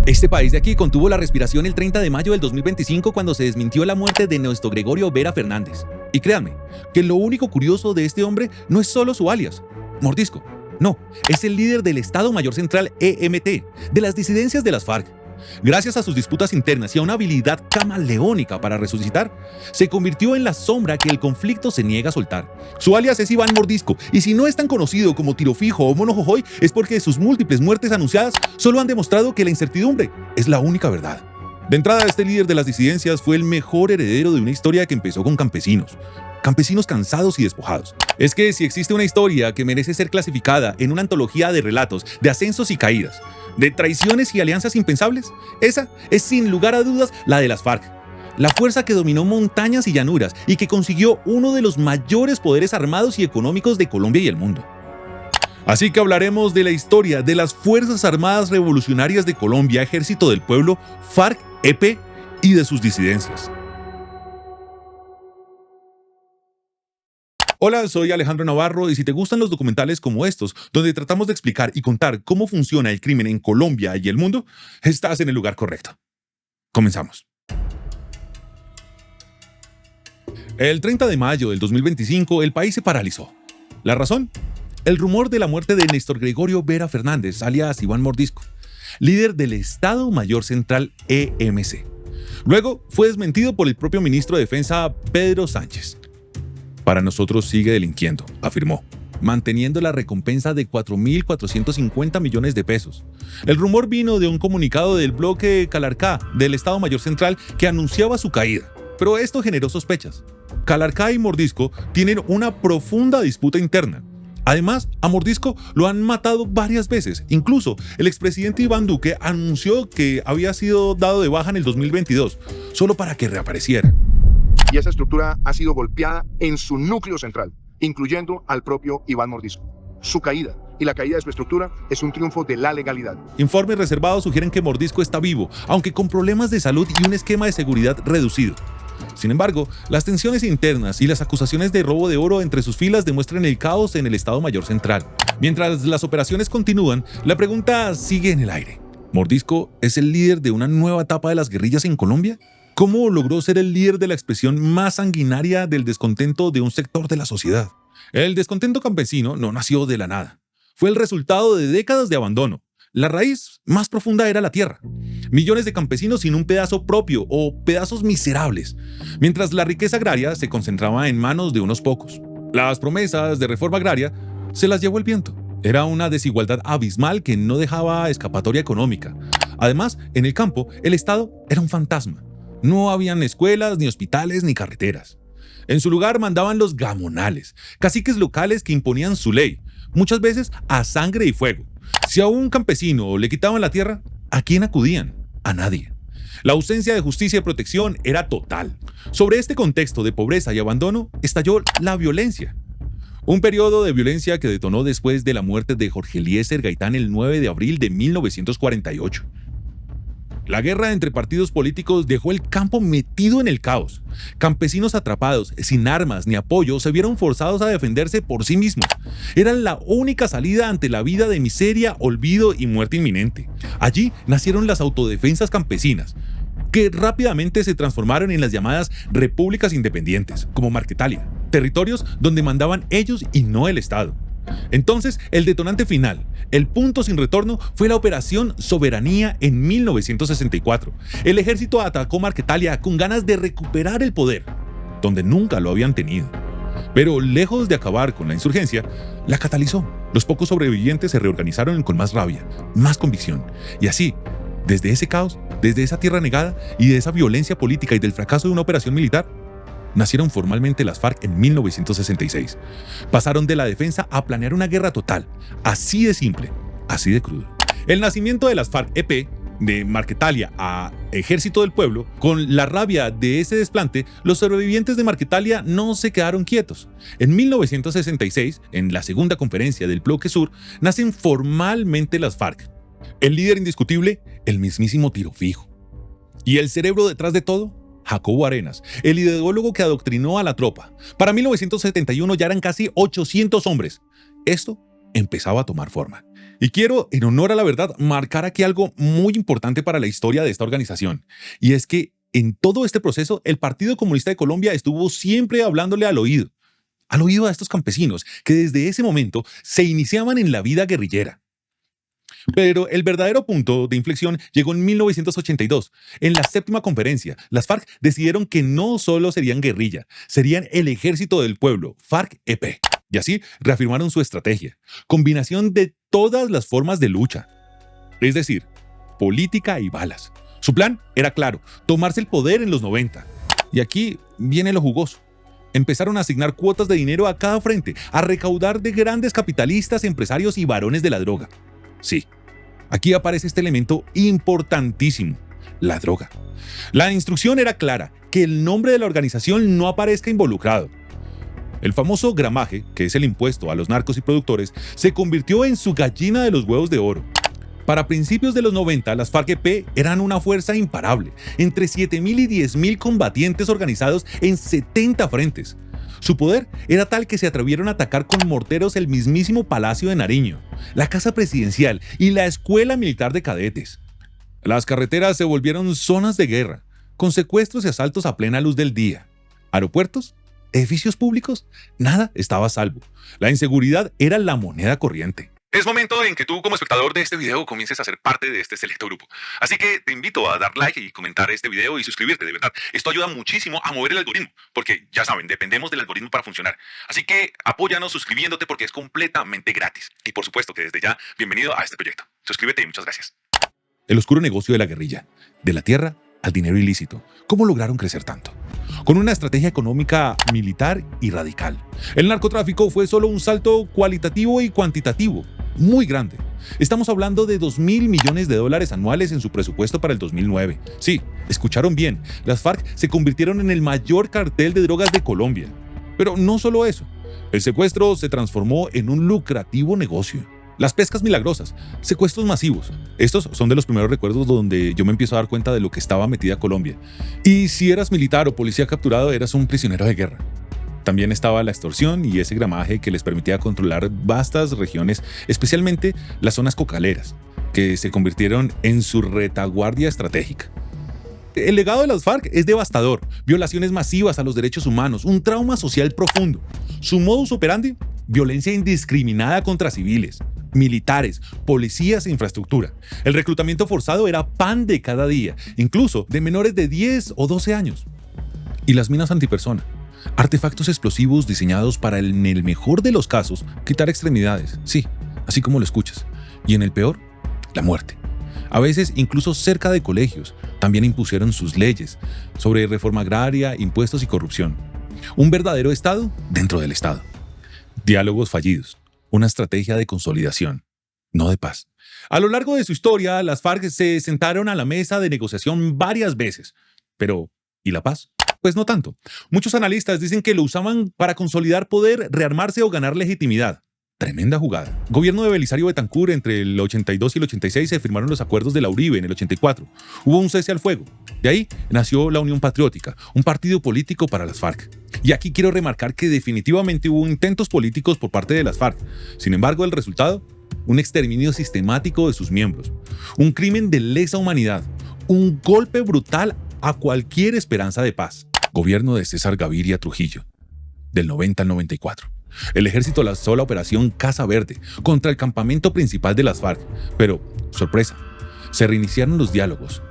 Este país de aquí contuvo la respiración el 30 de mayo del 2025 cuando se desmintió la muerte de Néstor Gregorio Vera Fernández. Y créanme, que lo único curioso de este hombre no es solo su alias, Mordisco. No, es el líder del Estado Mayor Central EMT, de las disidencias de las FARC. Gracias a sus disputas internas y a una habilidad camaleónica para resucitar, se convirtió en la sombra que el conflicto se niega a soltar. Su alias es Iván Mordisco, y si no es tan conocido como Tiro Fijo o Mono Jojoy, es porque sus múltiples muertes anunciadas solo han demostrado que la incertidumbre es la única verdad. De entrada, este líder de las disidencias fue el mejor heredero de una historia que empezó con campesinos cansados y despojados. Es que si existe una historia que merece ser clasificada en una antología de relatos de ascensos y caídas, de traiciones y alianzas impensables, esa es sin lugar a dudas la de las FARC. La fuerza que dominó montañas y llanuras y que consiguió uno de los mayores poderes armados y económicos de Colombia y el mundo. Así que hablaremos de la historia de las Fuerzas Armadas Revolucionarias de Colombia, Ejército del Pueblo, FARC-EP y de sus disidencias. Hola, soy Alejandro Navarro y si te gustan los documentales como estos, donde tratamos de explicar y contar cómo funciona el crimen en Colombia y el mundo, estás en el lugar correcto. Comenzamos. El 30 de mayo del 2025, el país se paralizó. ¿La razón? El rumor de la muerte de Néstor Gregorio Vera Fernández, alias Iván Mordisco, líder del Estado Mayor Central EMC. Luego fue desmentido por el propio ministro de Defensa, Pedro Sánchez. Para nosotros sigue delinquiendo, afirmó, manteniendo la recompensa de 4.450 millones de pesos. El rumor vino de un comunicado del bloque Calarcá del Estado Mayor Central que anunciaba su caída, pero esto generó sospechas. Calarcá y Mordisco tienen una profunda disputa interna. Además, a Mordisco lo han matado varias veces. Incluso el expresidente Iván Duque anunció que había sido dado de baja en el 2022, solo para que reapareciera. Y esa estructura ha sido golpeada en su núcleo central, incluyendo al propio Iván Mordisco. Su caída y la caída de su estructura es un triunfo de la legalidad. Informes reservados sugieren que Mordisco está vivo, aunque con problemas de salud y un esquema de seguridad reducido. Sin embargo, las tensiones internas y las acusaciones de robo de oro entre sus filas demuestran el caos en el Estado Mayor Central. Mientras las operaciones continúan, la pregunta sigue en el aire. ¿Mordisco es el líder de una nueva etapa de las guerrillas en Colombia? ¿Cómo logró ser el líder de la expresión más sanguinaria del descontento de un sector de la sociedad? El descontento campesino no nació de la nada. Fue el resultado de décadas de abandono. La raíz más profunda era la tierra. Millones de campesinos sin un pedazo propio o pedazos miserables, mientras la riqueza agraria se concentraba en manos de unos pocos. Las promesas de reforma agraria se las llevó el viento. Era una desigualdad abismal que no dejaba escapatoria económica. Además, en el campo, el Estado era un fantasma. No habían escuelas, ni hospitales, ni carreteras. En su lugar mandaban los gamonales, caciques locales que imponían su ley, muchas veces a sangre y fuego. Si a un campesino le quitaban la tierra, ¿a quién acudían? A nadie. La ausencia de justicia y protección era total. Sobre este contexto de pobreza y abandono estalló la violencia. Un periodo de violencia que detonó después de la muerte de Jorge Eliezer Gaitán el 9 de abril de 1948. La guerra entre partidos políticos dejó el campo metido en el caos. Campesinos atrapados, sin armas ni apoyo, se vieron forzados a defenderse por sí mismos. Eran la única salida ante la vida de miseria, olvido y muerte inminente. Allí nacieron las autodefensas campesinas, que rápidamente se transformaron en las llamadas repúblicas independientes, como Marquetalia, territorios donde mandaban ellos y no el Estado. Entonces, el detonante final, el punto sin retorno, fue la Operación Soberanía en 1964. El ejército atacó Marquetalia con ganas de recuperar el poder, donde nunca lo habían tenido. Pero lejos de acabar con la insurgencia, la catalizó. Los pocos sobrevivientes se reorganizaron con más rabia, más convicción. Y así, desde ese caos, desde esa tierra negada y de esa violencia política y del fracaso de una operación militar, nacieron formalmente las FARC en 1966. Pasaron de la defensa a planear una guerra total, así de simple, así de crudo. El nacimiento de las FARC-EP, de Marquetalia a Ejército del Pueblo, con la rabia de ese desplante, los sobrevivientes de Marquetalia no se quedaron quietos. En 1966, en la segunda conferencia del Bloque Sur, nacen formalmente las FARC. El líder indiscutible, el mismísimo Tiro Fijo. ¿Y el cerebro detrás de todo? Jacobo Arenas, el ideólogo que adoctrinó a la tropa. Para 1971 ya eran casi 800 hombres. Esto empezaba a tomar forma. Y quiero, en honor a la verdad, marcar aquí algo muy importante para la historia de esta organización. Y es que en todo este proceso, el Partido Comunista de Colombia estuvo siempre hablándole al oído a estos campesinos que desde ese momento se iniciaban en la vida guerrillera. Pero el verdadero punto de inflexión llegó en 1982. En la séptima conferencia, las FARC decidieron que no solo serían guerrilla, serían el ejército del pueblo, FARC-EP. Y así reafirmaron su estrategia, combinación de todas las formas de lucha, es decir, política y balas. Su plan era claro, tomarse el poder en los 90. Y aquí viene lo jugoso. Empezaron a asignar cuotas de dinero a cada frente, a recaudar de grandes capitalistas, empresarios y varones de la droga. Sí, aquí aparece este elemento importantísimo, la droga. La instrucción era clara, que el nombre de la organización no aparezca involucrado. El famoso gramaje, que es el impuesto a los narcos y productores, se convirtió en su gallina de los huevos de oro. Para principios de los 90, las FARC-EP eran una fuerza imparable, entre 7.000 y 10.000 combatientes organizados en 70 frentes. Su poder era tal que se atrevieron a atacar con morteros el mismísimo Palacio de Nariño, la Casa Presidencial y la Escuela Militar de Cadetes. Las carreteras se volvieron zonas de guerra, con secuestros y asaltos a plena luz del día. Aeropuertos, edificios públicos, nada estaba a salvo. La inseguridad era la moneda corriente. Es momento en que tú, como espectador de este video, comiences a ser parte de este selecto grupo. Así que te invito a dar like y comentar este video y suscribirte, de verdad. Esto ayuda muchísimo a mover el algoritmo, porque ya saben, dependemos del algoritmo para funcionar. Así que apóyanos suscribiéndote porque es completamente gratis. Y por supuesto que desde ya, bienvenido a este proyecto. Suscríbete y muchas gracias. El oscuro negocio de la guerrilla, de la tierra al dinero ilícito. ¿Cómo lograron crecer tanto? Con una estrategia económica militar y radical. El narcotráfico fue solo un salto cualitativo y cuantitativo muy grande. Estamos hablando de 2.000 millones de dólares anuales en su presupuesto para el 2009. Sí, escucharon bien, las FARC se convirtieron en el mayor cartel de drogas de Colombia. Pero no solo eso, el secuestro se transformó en un lucrativo negocio. Las pescas milagrosas, secuestros masivos. Estos son de los primeros recuerdos donde yo me empiezo a dar cuenta de lo que estaba metida Colombia. Y si eras militar o policía capturado, eras un prisionero de guerra. También estaba la extorsión y ese gramaje que les permitía controlar vastas regiones, especialmente las zonas cocaleras, que se convirtieron en su retaguardia estratégica. El legado de las FARC es devastador, violaciones masivas a los derechos humanos, un trauma social profundo. Su modus operandi, violencia indiscriminada contra civiles, militares, policías e infraestructura. El reclutamiento forzado era pan de cada día, incluso de menores de 10 o 12 años. Y las minas antipersona. Artefactos explosivos diseñados para, en el mejor de los casos, quitar extremidades. Sí, así como lo escuchas. Y en el peor, la muerte. A veces, incluso cerca de colegios, también impusieron sus leyes sobre reforma agraria, impuestos y corrupción. Un verdadero Estado dentro del Estado. Diálogos fallidos. Una estrategia de consolidación, no de paz. A lo largo de su historia, las FARC se sentaron a la mesa de negociación varias veces. Pero, ¿y la paz? Pues no tanto. Muchos analistas dicen que lo usaban para consolidar poder, rearmarse o ganar legitimidad. Tremenda jugada. Gobierno de Belisario Betancur entre el 82 y el 86 se firmaron los acuerdos de la Uribe en el 84. Hubo un cese al fuego. De ahí nació la Unión Patriótica, un partido político para las FARC. Y aquí quiero remarcar que definitivamente hubo intentos políticos por parte de las FARC. Sin embargo, el resultado, un exterminio sistemático de sus miembros, un crimen de lesa humanidad, un golpe brutal a cualquier esperanza de paz. Gobierno de César Gaviria Trujillo, del 90 al 94. El ejército lanzó la operación Casa Verde contra el campamento principal de las FARC. Pero, sorpresa, se reiniciaron los diálogos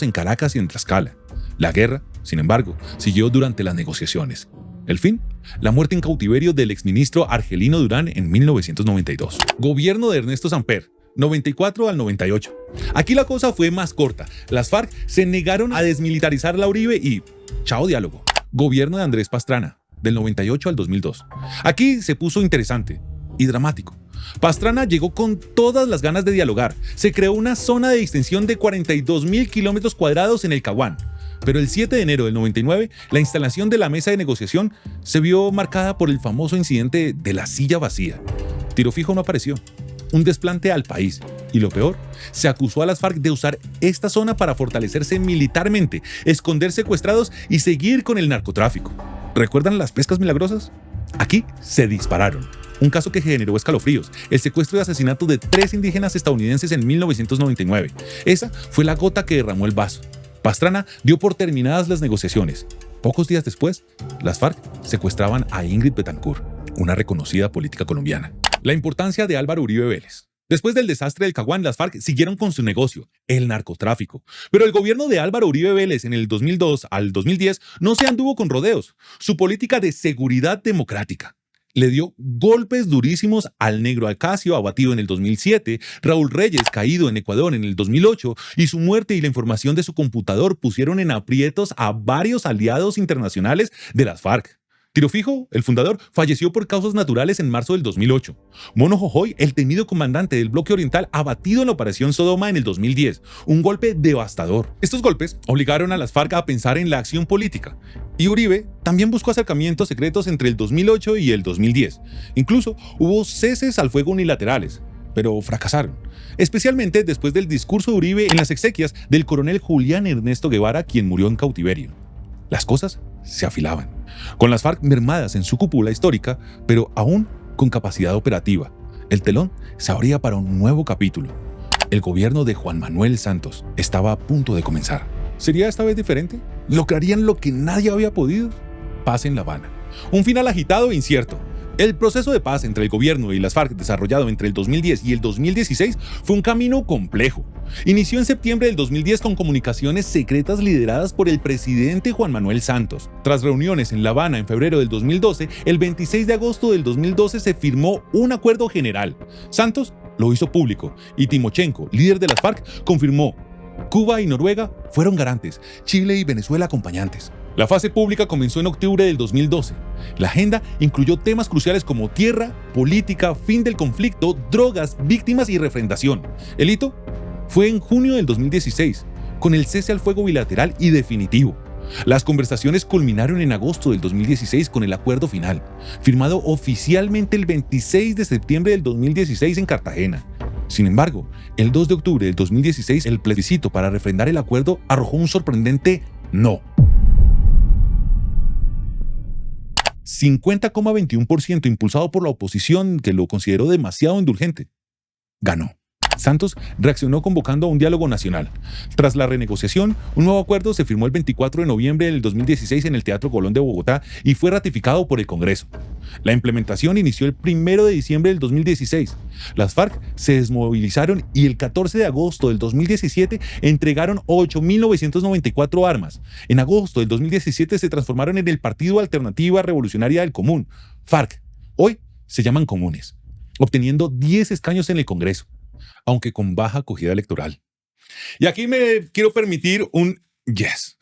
en Caracas y en Tlaxcala. La guerra, sin embargo, siguió durante las negociaciones. El fin, la muerte en cautiverio del exministro Argelino Durán en 1992. Gobierno de Ernesto Samper, 94 al 98. Aquí la cosa fue más corta. Las FARC se negaron a desmilitarizar la Uribe y chao diálogo. Gobierno de Andrés Pastrana, del 98 al 2002. Aquí se puso interesante y dramático. Pastrana llegó con todas las ganas de dialogar. Se creó una zona de extensión de 42.000 kilómetros cuadrados en el Caguán. Pero el 7 de enero del 99, la instalación de la mesa de negociación se vio marcada por el famoso incidente de la silla vacía. Tiro fijo no apareció. Un desplante al país. Y lo peor, se acusó a las FARC de usar esta zona para fortalecerse militarmente, esconder secuestrados y seguir con el narcotráfico. ¿Recuerdan las pescas milagrosas? Aquí se dispararon. Un caso que generó escalofríos, el secuestro y asesinato de 3 indígenas estadounidenses en 1999. Esa fue la gota que derramó el vaso. Pastrana dio por terminadas las negociaciones. Pocos días después, las FARC secuestraban a Ingrid Betancourt, una reconocida política colombiana. La importancia de Álvaro Uribe Vélez. Después del desastre del Caguán, las FARC siguieron con su negocio, el narcotráfico. Pero el gobierno de Álvaro Uribe Vélez en el 2002 al 2010 no se anduvo con rodeos. Su política de seguridad democrática le dio golpes durísimos al Negro Acacio, abatido en el 2007, Raúl Reyes, caído en Ecuador en el 2008, y su muerte y la información de su computador pusieron en aprietos a varios aliados internacionales de las FARC. Tiro Fijo, el fundador, falleció por causas naturales en marzo del 2008. Mono Jojoy, el temido comandante del bloque oriental, abatido en la Operación Sodoma en el 2010. Un golpe devastador. Estos golpes obligaron a las FARC a pensar en la acción política. Y Uribe también buscó acercamientos secretos entre el 2008 y el 2010. Incluso hubo ceses al fuego unilaterales, pero fracasaron. Especialmente después del discurso de Uribe en las exequias del coronel Julián Ernesto Guevara, quien murió en cautiverio. Las cosas se afilaban, con las FARC mermadas en su cúpula histórica, pero aún con capacidad operativa. El telón se abría para un nuevo capítulo. El gobierno de Juan Manuel Santos estaba a punto de comenzar. ¿Sería esta vez diferente? ¿Lograrían lo que nadie había podido? Paz en La Habana. Un final agitado e incierto. El proceso de paz entre el gobierno y las FARC desarrollado entre el 2010 y el 2016 fue un camino complejo. Inició en septiembre del 2010 con comunicaciones secretas lideradas por el presidente Juan Manuel Santos. Tras reuniones en La Habana en febrero del 2012, el 26 de agosto del 2012 se firmó un acuerdo general. Santos lo hizo público y Timochenko, líder de las FARC, confirmó: Cuba y Noruega fueron garantes, Chile y Venezuela acompañantes. La fase pública comenzó en octubre del 2012. La agenda incluyó temas cruciales como tierra, política, fin del conflicto, drogas, víctimas y refrendación. El hito fue en junio del 2016, con el cese al fuego bilateral y definitivo. Las conversaciones culminaron en agosto del 2016 con el acuerdo final, firmado oficialmente el 26 de septiembre del 2016 en Cartagena. Sin embargo, el 2 de octubre del 2016, el plebiscito para refrendar el acuerdo arrojó un sorprendente no. 50,21% impulsado por la oposición, que lo consideró demasiado indulgente. Ganó. Santos reaccionó convocando a un diálogo nacional. Tras la renegociación, un nuevo acuerdo se firmó el 24 de noviembre del 2016 en el Teatro Colón de Bogotá y fue ratificado por el Congreso. La implementación inició el 1 de diciembre del 2016. Las FARC se desmovilizaron y el 14 de agosto del 2017 entregaron 8.994 armas. En agosto del 2017 se transformaron en el Partido Alternativa Revolucionaria del Común, FARC. Hoy se llaman Comunes, obteniendo 10 escaños en el Congreso, aunque con baja acogida electoral. Y aquí me quiero permitir un yes.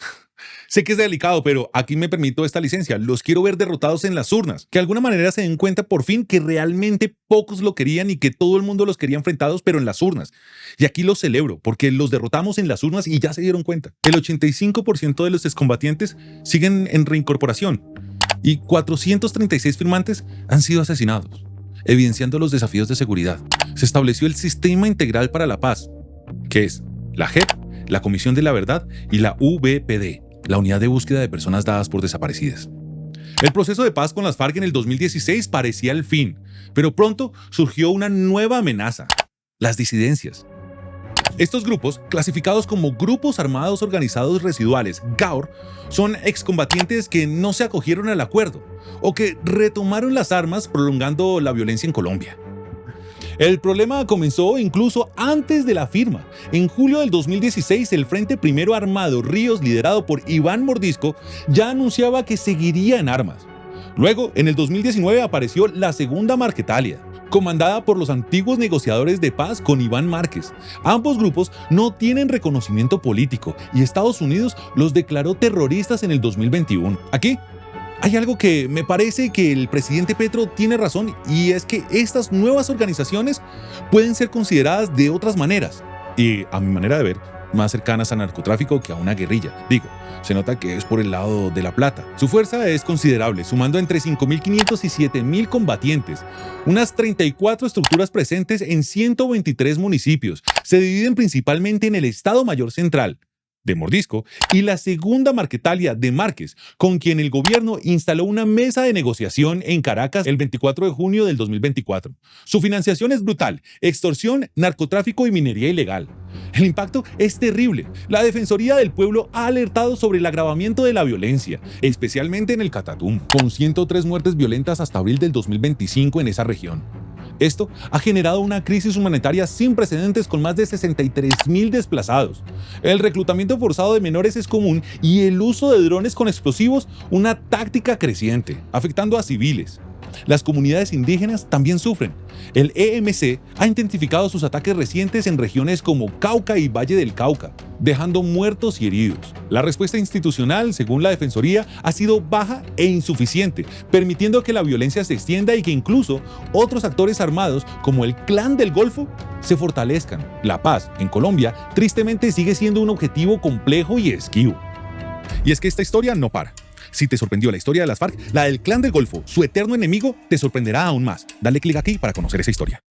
Sé que es delicado, pero aquí me permito esta licencia. Los quiero ver derrotados en las urnas. Que de alguna manera se den cuenta por fin que realmente pocos lo querían y que todo el mundo los quería enfrentados, pero en las urnas. Y aquí los celebro, porque los derrotamos en las urnas y ya se dieron cuenta. El 85% de los excombatientes siguen en reincorporación y 436 firmantes han sido asesinados, evidenciando los desafíos de seguridad. Se estableció el Sistema Integral para la Paz, que es la JEP, la Comisión de la Verdad y la UBPD, la Unidad de Búsqueda de Personas Dadas por Desaparecidas. El proceso de paz con las FARC en el 2016 parecía el fin, pero pronto surgió una nueva amenaza: las disidencias. Estos grupos, clasificados como Grupos Armados Organizados Residuales, GAOR, son excombatientes que no se acogieron al acuerdo o que retomaron las armas, prolongando la violencia en Colombia. El problema comenzó incluso antes de la firma. En julio del 2016, el Frente Primero Armado Ríos, liderado por Iván Mordisco, ya anunciaba que seguiría en armas. Luego, en el 2019, apareció la Segunda Marquetalia, comandada por los antiguos negociadores de paz con Iván Márquez. Ambos grupos no tienen reconocimiento político y Estados Unidos los declaró terroristas en el 2021. Aquí hay algo que me parece que el presidente Petro tiene razón, y es que estas nuevas organizaciones pueden ser consideradas de otras maneras, y a mi manera de ver, más cercanas al narcotráfico que a una guerrilla. Digo, se nota que es por el lado de la plata. Su fuerza es considerable, sumando entre 5.500 y 7.000 combatientes, unas 34 estructuras presentes en 123 municipios. Se dividen principalmente en el Estado Mayor Central, de Mordisco, y la segunda Marquetalia de Márquez, con quien el gobierno instaló una mesa de negociación en Caracas el 24 de junio del 2024. Su financiación es brutal: extorsión, narcotráfico y minería ilegal. El impacto es terrible. La Defensoría del Pueblo ha alertado sobre el agravamiento de la violencia, especialmente en el Catatumbo, con 103 muertes violentas hasta abril del 2025 en esa región. Esto ha generado una crisis humanitaria sin precedentes con más de 63.000 desplazados. El reclutamiento forzado de menores es común y el uso de drones con explosivos una táctica creciente, afectando a civiles. Las comunidades indígenas también sufren. El EMC ha intensificado sus ataques recientes en regiones como Cauca y Valle del Cauca, dejando muertos y heridos. La respuesta institucional, según la Defensoría, ha sido baja e insuficiente, permitiendo que la violencia se extienda y que incluso otros actores armados, como el Clan del Golfo, se fortalezcan. La paz en Colombia, tristemente, sigue siendo un objetivo complejo y esquivo. Y es que esta historia no para. Si te sorprendió la historia de las FARC, la del Clan del Golfo, su eterno enemigo, te sorprenderá aún más. Dale clic aquí para conocer esa historia.